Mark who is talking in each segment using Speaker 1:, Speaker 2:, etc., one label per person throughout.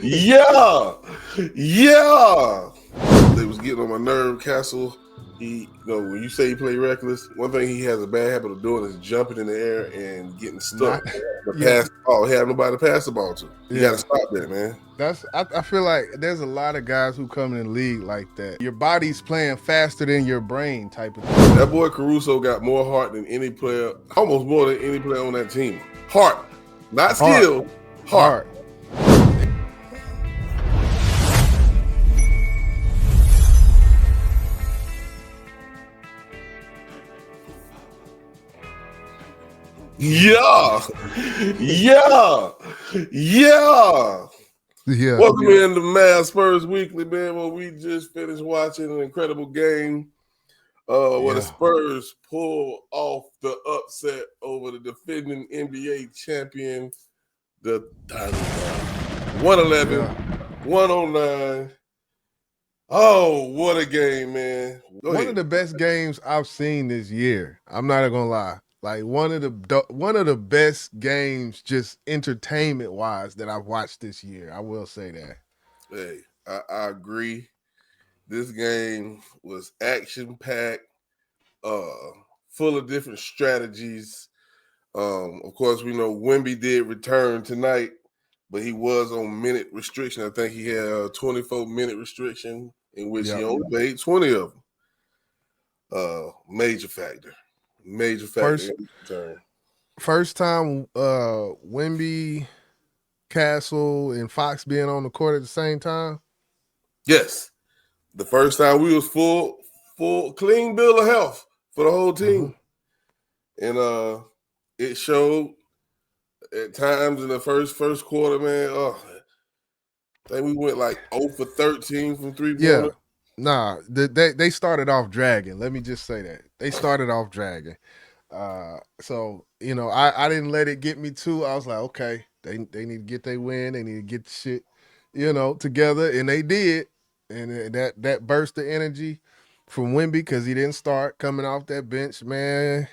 Speaker 1: Yeah, yeah. They was getting on my nerve, Castle. When you say he play reckless, one thing he has a bad habit of doing is jumping in the air and getting stuck.
Speaker 2: Not,
Speaker 1: The
Speaker 2: yeah,
Speaker 1: pass the ball, he had nobody to pass the ball to. You got to
Speaker 2: yeah.
Speaker 1: stop that, man.
Speaker 2: I feel like there's a lot of guys who come in the league like that. Your body's playing faster than your brain type of thing.
Speaker 1: That boy Caruso got more heart than any player, almost more than any player on that team. Heart, not
Speaker 2: Hard,
Speaker 1: skill, heart.
Speaker 2: hard.
Speaker 1: Yeah, yeah, yeah.
Speaker 2: Yeah,
Speaker 1: Welcome in to Mavs-Spurs Weekly, man. Well, we just finished watching an incredible game where the
Speaker 2: yeah,
Speaker 1: Spurs pulled off the upset over the defending NBA champion, the Thunder. 111,
Speaker 2: yeah.
Speaker 1: 109. Oh, what a game, man. Go
Speaker 2: One of
Speaker 1: ahead.
Speaker 2: the best games I've seen this year. I'm not gonna lie. Like one of the best games, just entertainment wise, that I've watched this year. I will say that.
Speaker 1: Hey, I agree. This game was action-packed, full of different strategies. Of course, we know Wemby did return tonight, but he was on minute restriction. I think he had a 24-minute restriction in which he
Speaker 2: Yeah.
Speaker 1: only played 20 of them. Major factor. Major factor
Speaker 2: First
Speaker 1: in his return.
Speaker 2: first time Wemby, Castle, and Fox being on the court at the same time.
Speaker 1: Yes. The first time we was full, clean bill of health for the whole
Speaker 2: Mm-hmm.
Speaker 1: team. And it showed at times in the first quarter, man. I think we went like 0 for 13 from
Speaker 2: Yeah.
Speaker 1: 3-pointers.
Speaker 2: Nah, they started off dragging. Let me just say that. They started off dragging. So I didn't let it get me too. I was like, okay, they need to get their win. They need to get the shit, together, and they did. And that burst of energy from Wimby because he didn't start coming off that bench, man.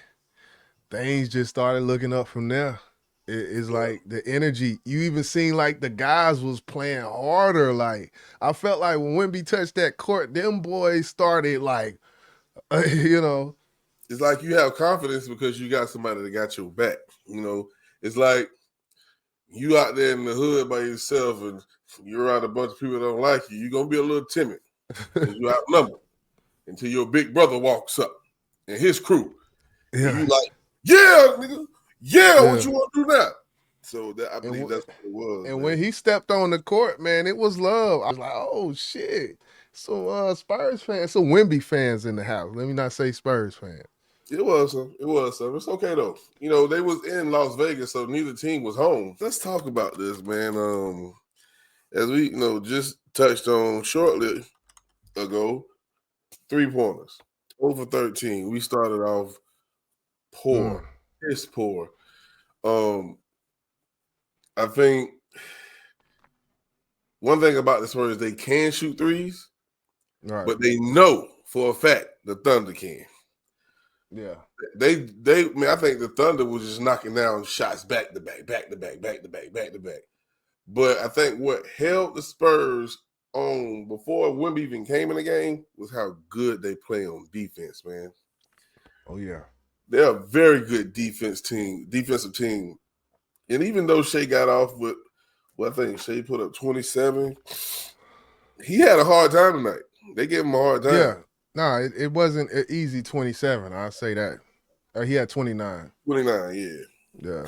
Speaker 2: Things just started looking up from there. It's
Speaker 1: Yeah.
Speaker 2: like the energy. You even seen like the guys was playing harder. Like I felt like when Wimby touched that court, them boys started like, you know,
Speaker 1: It's like you have confidence because you got somebody that got your back. It's like you out there in the hood by yourself and you're around a bunch of people that don't like you. You're going to be a little timid because you outnumbered until your big brother walks up and his crew. And
Speaker 2: yeah,
Speaker 1: you like, yeah, nigga, yeah, what
Speaker 2: yeah.
Speaker 1: you want to do now? So I
Speaker 2: And
Speaker 1: believe
Speaker 2: w-
Speaker 1: that's what it was,
Speaker 2: and when
Speaker 1: man.
Speaker 2: he stepped on the court, man, it was love. I was like, oh shit. So Spurs fans, so Wimby fans in the house. Let me not say Spurs fans.
Speaker 1: It was some. It was some. It's okay though. They was in Las Vegas, so neither team was home. Let's talk about this, man. As we just touched on shortly ago, 3-pointers. Over 13. We started off
Speaker 2: Mm,
Speaker 1: poor. Piss poor. Um, I think one thing about the Spurs, they can shoot threes,
Speaker 2: right.
Speaker 1: but they know for a fact the Thunder can.
Speaker 2: Yeah.
Speaker 1: I think the Thunder was just knocking down shots back to back, back to back, back to back, back to back. But I think what held the Spurs on before Wemby even came in the game was how good they play on defense, man.
Speaker 2: Oh yeah.
Speaker 1: They're a very good defensive team. And even though Shea got off with, I think Shea put up 27, he had a hard time tonight. They gave him a hard
Speaker 2: Yeah.
Speaker 1: time.
Speaker 2: Nah, it wasn't an easy 27. I'll say that. He had 29.
Speaker 1: 29, yeah.
Speaker 2: Yeah.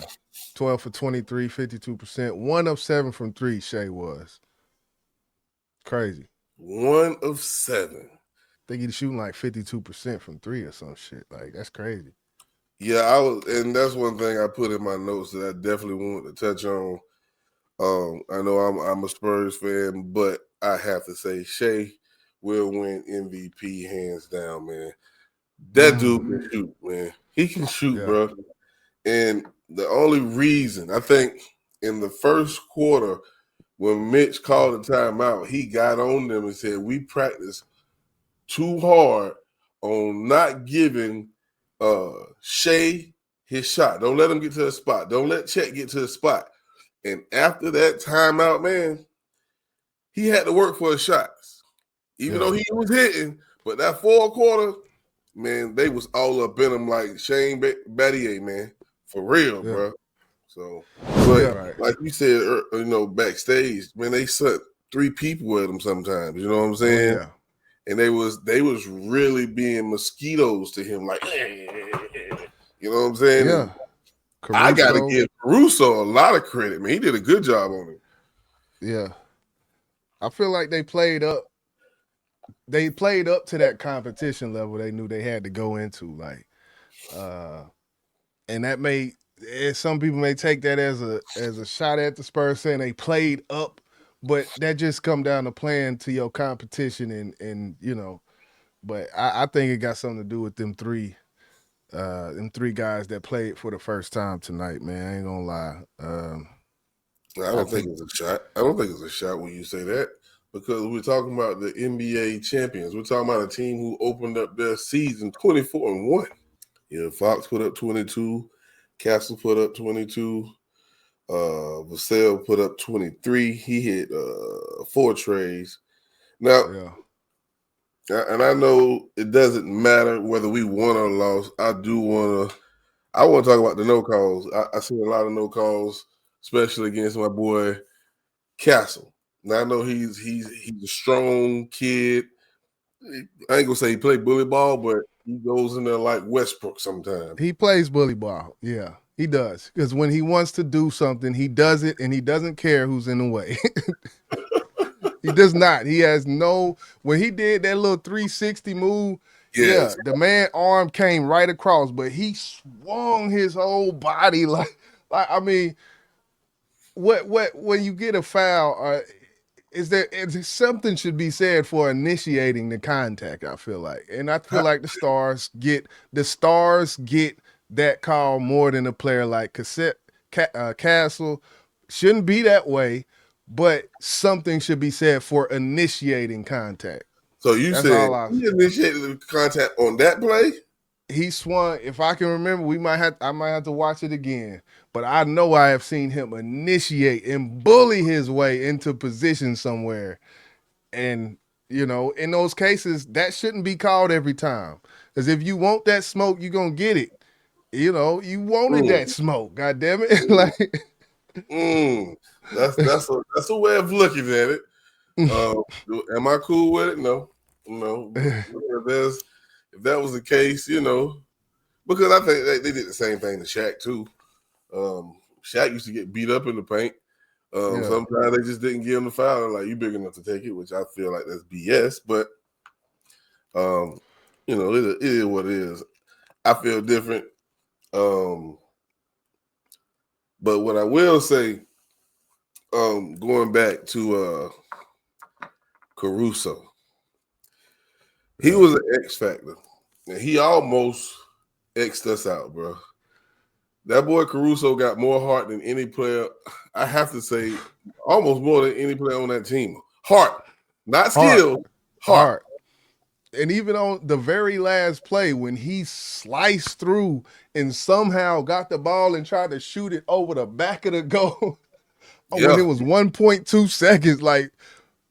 Speaker 2: 12 for 23, 52%. 1 of 7 from 3, Shea was. Crazy.
Speaker 1: 1 of 7.
Speaker 2: Think he's shooting like 52% from 3 or some shit. Like, that's crazy.
Speaker 1: Yeah, and that's one thing I put in my notes that I definitely wanted to touch on. I know I'm a Spurs fan, but I have to say Shea will win MVP hands down, man. That dude can shoot, man. He can shoot,
Speaker 2: Yeah.
Speaker 1: bro. And the only reason I think in the first quarter, when Mitch called the timeout, he got on them and said, "We practice too hard on not giving Shea his shot. Don't let him get to the spot. Don't let Chet get to the spot." And after that timeout, man, he had to work for his shots. Even
Speaker 2: Yeah.
Speaker 1: though he was hitting, but that fourth quarter, man, they was all up in him like Shane Battier, man. For real,
Speaker 2: Yeah.
Speaker 1: bro. So, but
Speaker 2: Right.
Speaker 1: like you said, backstage, man, they sent 3 people with him sometimes. You know what I'm
Speaker 2: Oh
Speaker 1: saying?
Speaker 2: yeah.
Speaker 1: And they was really being mosquitoes to him, like, you know what I'm saying?
Speaker 2: Yeah.
Speaker 1: And I got to
Speaker 2: Caruso.
Speaker 1: give Caruso a lot of credit, man. He did a good job on it.
Speaker 2: Yeah. I feel like they played up to that competition level they knew they had to go into. Like uh and that may some people may take that as a shot at the Spurs saying they played up, but that just come down to playing to your competition and but I think it got something to do with them three guys that played for the first time tonight, man. I ain't gonna lie.
Speaker 1: I
Speaker 2: I
Speaker 1: don't think
Speaker 2: think
Speaker 1: it's a shot. I don't think it's a shot when you say that because we're talking about the NBA champions. We're talking about a team who opened up their season 24-1. Yeah, Fox put up 22, Castle put up 22, Vassell put up 23. He hit 4 trays. Now,
Speaker 2: yeah.
Speaker 1: and I know it doesn't matter whether we won or lost. I want to talk about the no calls. I seen a lot of no calls, especially against my boy Castle. Now I know he's a strong kid. I ain't gonna say he played bully ball, but he goes in there like Westbrook sometimes.
Speaker 2: He plays bully ball. Yeah, he does. Because when he wants to do something, he does it, and he doesn't care who's in the way. He does not. He has no. When he did that little 360 move,
Speaker 1: Yes.
Speaker 2: yeah, the man arm came right across, but he swung his whole body like I mean, what when you get a foul, is something should be said for initiating the contact. I feel like, and I feel like the stars get that call more than a player like Castle. Shouldn't be that way, but something should be said for initiating contact.
Speaker 1: So you
Speaker 2: That's
Speaker 1: said
Speaker 2: all I.
Speaker 1: he initiated the contact on that play?
Speaker 2: He swung. If I can remember, I might have to watch it again. But I know I have seen him initiate and bully his way into position somewhere. And in those cases, that shouldn't be called every time. Because if you want that smoke, you're gonna get it. You wanted
Speaker 1: Mm,
Speaker 2: that smoke. God damn it!
Speaker 1: mm,
Speaker 2: like,
Speaker 1: mm. That's a way of looking at it. Uh, am I cool with it? No, no. But if that was the case, because I think they did the same thing to Shaq too. Shaq used to get beat up in the paint.
Speaker 2: yeah,
Speaker 1: Sometimes they just didn't give him the foul. Like, you big enough to take it, which I feel like that's BS. But um, it is what it is. I feel different. Um, but what I will say, going back to Caruso, he
Speaker 2: yeah,
Speaker 1: was an X factor, and he almost X'd us out, bro. That boy Caruso got more heart than any player. I have to say, almost more than any player on that team. Heart, not
Speaker 2: hard,
Speaker 1: skill, heart.
Speaker 2: hard. And even on the very last play when he sliced through and somehow got the ball and tried to shoot it over the back of the goal when
Speaker 1: Yeah,
Speaker 2: it was 1.2 seconds, like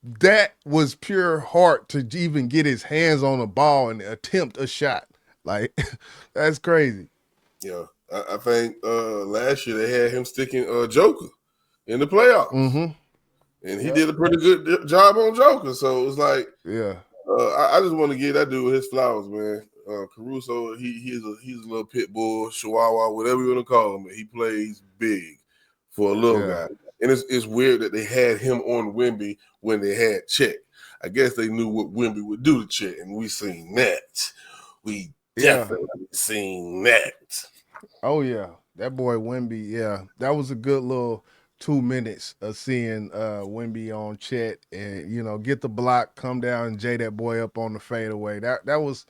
Speaker 2: that was pure heart to even get his hands on the ball and attempt a shot. Like that's crazy.
Speaker 1: yeah. I think last year they had him sticking Joker in the playoffs,
Speaker 2: Mm-hmm.
Speaker 1: and he
Speaker 2: Yep.
Speaker 1: did a pretty good job on Joker. So it was like
Speaker 2: Yeah.
Speaker 1: I just want to give that dude his flowers, man. Caruso, he's a little pit bull, chihuahua, whatever you want to call him. He plays big for a little
Speaker 2: Yeah.
Speaker 1: guy, and it's weird that they had him on Wemby when they had Chet. I guess they knew what Wemby would do to Chet, and we seen that. We
Speaker 2: Yeah.
Speaker 1: definitely seen that.
Speaker 2: Oh yeah. That boy Wimby, yeah. That was a good little 2 minutes of seeing Wimby on Chet and get the block, come down and J that boy up on the fadeaway. That was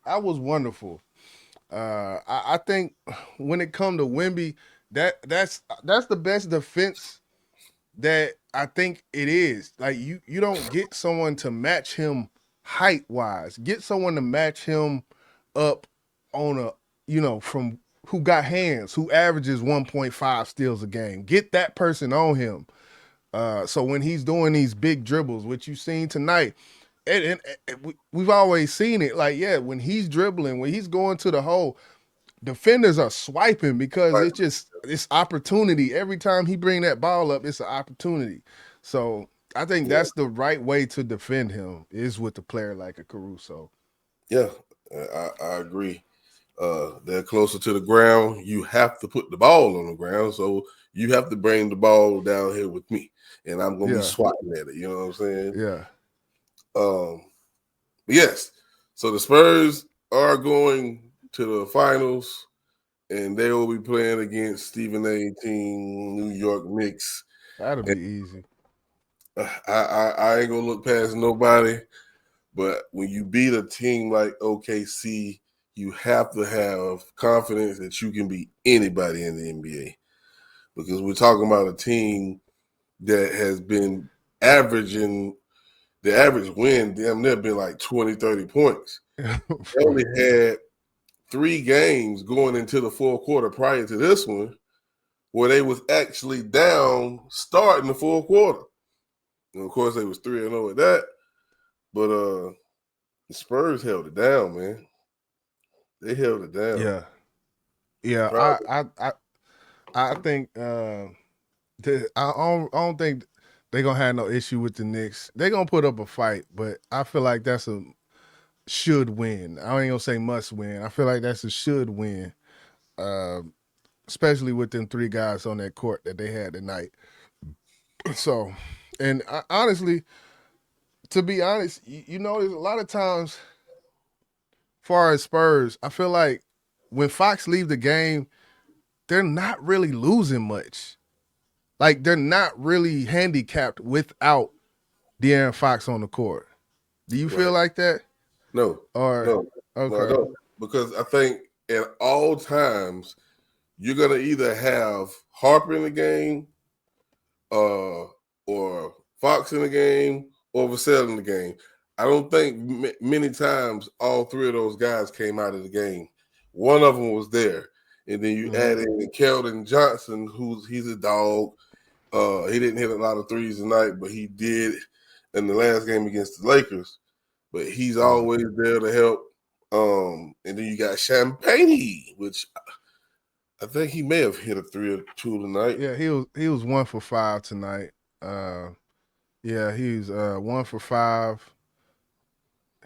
Speaker 2: wonderful. I think when it come to Wimby, that's the best defense that I think it is. Like you don't get someone to match him height wise. Get someone to match him up on a from who got hands, who averages 1.5 steals a game. Get that person on him. So when he's doing these big dribbles, which you've seen tonight, and we've always seen it. Like, yeah, when he's dribbling, when he's going to the hole, defenders are swiping because
Speaker 1: Like,
Speaker 2: it's opportunity. Every time he bring that ball up, it's an opportunity. So I think
Speaker 1: yeah,
Speaker 2: that's the right way to defend him is with a player like a Caruso.
Speaker 1: yeah, I agree. They're closer to the ground. You have to put the ball on the ground, so you have to bring the ball down here with me, and I'm gonna be
Speaker 2: Yeah,
Speaker 1: swatting at it. You know what I'm saying?
Speaker 2: yeah.
Speaker 1: Um, yes. So the Spurs are going to the finals, and they will be playing against Stephen A. team, New York Knicks.
Speaker 2: That'll
Speaker 1: And
Speaker 2: be easy.
Speaker 1: I ain't gonna look past nobody. But when you beat a team like OKC, you have to have confidence that you can beat anybody in the NBA. Because we're talking about a team that has been averaging the average win, damn near been like 20, 30 points. They
Speaker 2: For
Speaker 1: only had 3 games going into the fourth quarter prior to this one where they was actually down starting the fourth quarter. And of course they was 3-0 at that. But the Spurs held it down, man. They held it down.
Speaker 2: yeah, yeah.
Speaker 1: Proud of
Speaker 2: I think I don't think they're gonna have no issue with the Knicks. They're gonna put up a fight, but I feel like that's a should win. I ain't gonna say must win. I feel like that's a should win, uh, especially with them 3 guys on that court that they had tonight. So, and honestly, to be honest, there's a lot of times, far as Spurs, I feel like when Fox leave the game, they're not really losing much. Like they're not really handicapped without De'Aaron Fox on the court. Do you feel
Speaker 1: right.
Speaker 2: like that?
Speaker 1: No,
Speaker 2: Or
Speaker 1: no, no, I
Speaker 2: okay,
Speaker 1: don't. Because I think at all times you're gonna either have Harper in the game, or Fox in the game, or Vassell in the game. I don't think many times all 3 of those guys came out of the game. One of them was there, and then you
Speaker 2: mm-hmm.
Speaker 1: add in Keldon Johnson, he's a dog. He didn't hit a lot of threes tonight, but he did in the last game against the Lakers. But he's
Speaker 2: Yeah,
Speaker 1: always there to help. And then you got Champagne, which I think he may have hit a 3 or 2 tonight.
Speaker 2: yeah. He was 1 for 5 tonight. Uh, yeah, he's 1 for 5.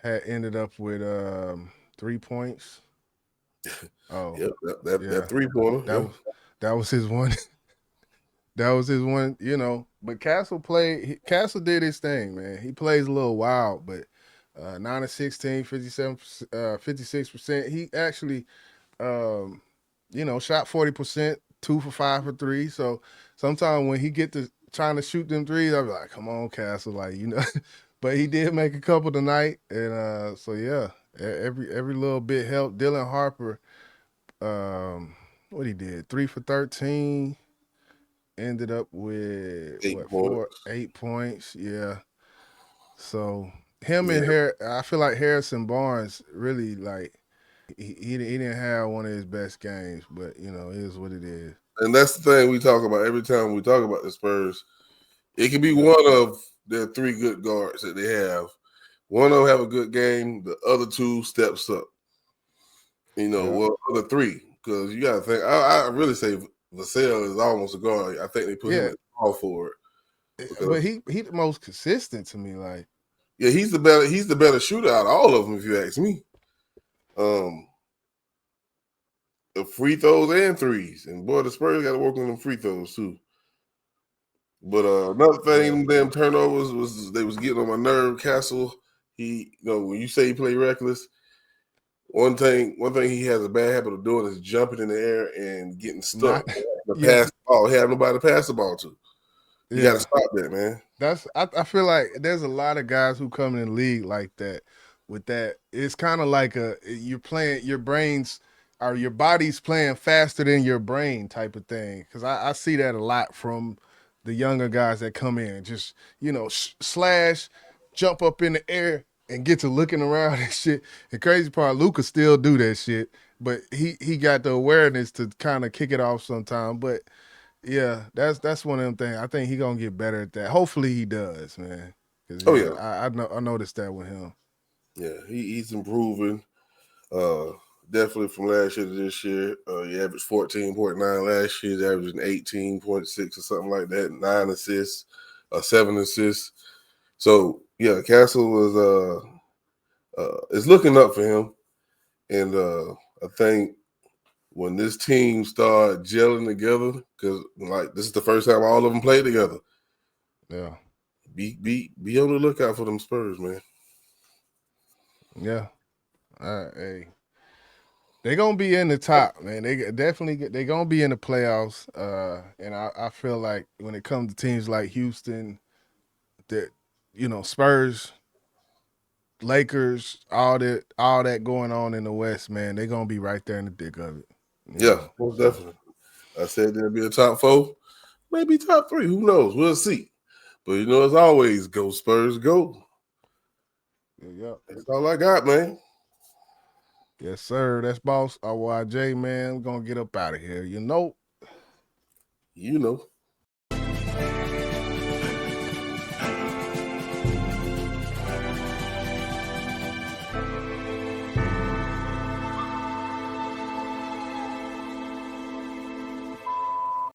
Speaker 2: Had ended up with 3 points. Oh,
Speaker 1: Yep, that
Speaker 2: yeah.
Speaker 1: 3-pointer.
Speaker 2: That
Speaker 1: Yeah,
Speaker 2: was that was his one. That was his one. But Castle did his thing, man. He plays a little wild, but 9 of 16, 57, 56%. He actually shot 40%, 2 for 5 for 3. So sometimes when he get to trying to shoot them threes, I'll be like, come on, Castle, But he did make a couple tonight, and so yeah, every little bit helped. Dylan Harper, what he did, 3 for 13, ended up with
Speaker 1: eight
Speaker 2: what
Speaker 1: points.
Speaker 2: 8 points, yeah. So him
Speaker 1: Yeah,
Speaker 2: and I feel like Harrison Barnes really like he didn't have one of his best games, but it is what it is.
Speaker 1: and that's the thing we talk about every time we talk about the Spurs. It can be
Speaker 2: Yeah,
Speaker 1: one of their 3 good guards that they have. One of them have a good game. The other 2 steps up.
Speaker 2: yeah,
Speaker 1: Well, other 3 because you got to think. I really say Vassell is almost a guard. I think they put him
Speaker 2: yeah.
Speaker 1: at small forward
Speaker 2: But
Speaker 1: because
Speaker 2: he the most consistent to me. Like,
Speaker 1: yeah, he's the better shooter out of all of them if you ask me. Um, the free throws and threes, and boy, the Spurs got to work on them free throws too. But another thing,
Speaker 2: yeah,
Speaker 1: them damn turnovers was they was getting on my nerve. Castle, when you say he played reckless, one thing he has a bad habit of doing is jumping in the air and getting stuck.
Speaker 2: not
Speaker 1: The
Speaker 2: yeah,
Speaker 1: pass the ball, he have nobody to pass the ball to. You got to
Speaker 2: yeah.
Speaker 1: stop that, man.
Speaker 2: I feel like there's a lot of guys who come in the league like that. With that, it's kind of like you're playing your brains or your body's playing faster than your brain type of thing. Because I see that a lot from the younger guys that come in, just slash, jump up in the air and get to looking around and shit. The crazy part, Luca still do that shit, but he got the awareness to kind of kick it off sometime. But yeah, that's one of them things. I think he gonna get better at that. Hopefully he does, man. Cause
Speaker 1: Oh
Speaker 2: yeah,
Speaker 1: yeah,
Speaker 2: I noticed that with him.
Speaker 1: yeah, he's improving. Uh, Definitely from last year to this year. He averaged 14.9 last year. He's averaging 18.6 or something like that. 9 assists, 7 assists. So yeah, Castle was it's looking up for him, and I think when this team start gelling together, because like this is the first time all of them played together.
Speaker 2: Yeah,
Speaker 1: Be on the lookout for them Spurs, man.
Speaker 2: yeah. Hey, they gonna be in the top, man. They gonna be in the playoffs. And I feel like when it comes to teams like Houston, that Spurs, Lakers, all that going on in the West, man, they gonna be right there in the thick of it.
Speaker 1: Yeah, most
Speaker 2: So
Speaker 1: definitely. I said there'll be a top four, maybe top three. Who knows? We'll see. But as always, go Spurs, go.
Speaker 2: yeah.
Speaker 1: That's all I got, man.
Speaker 2: Yes, sir. That's boss RYJ, man. We're gonna get up out of here.
Speaker 1: You know.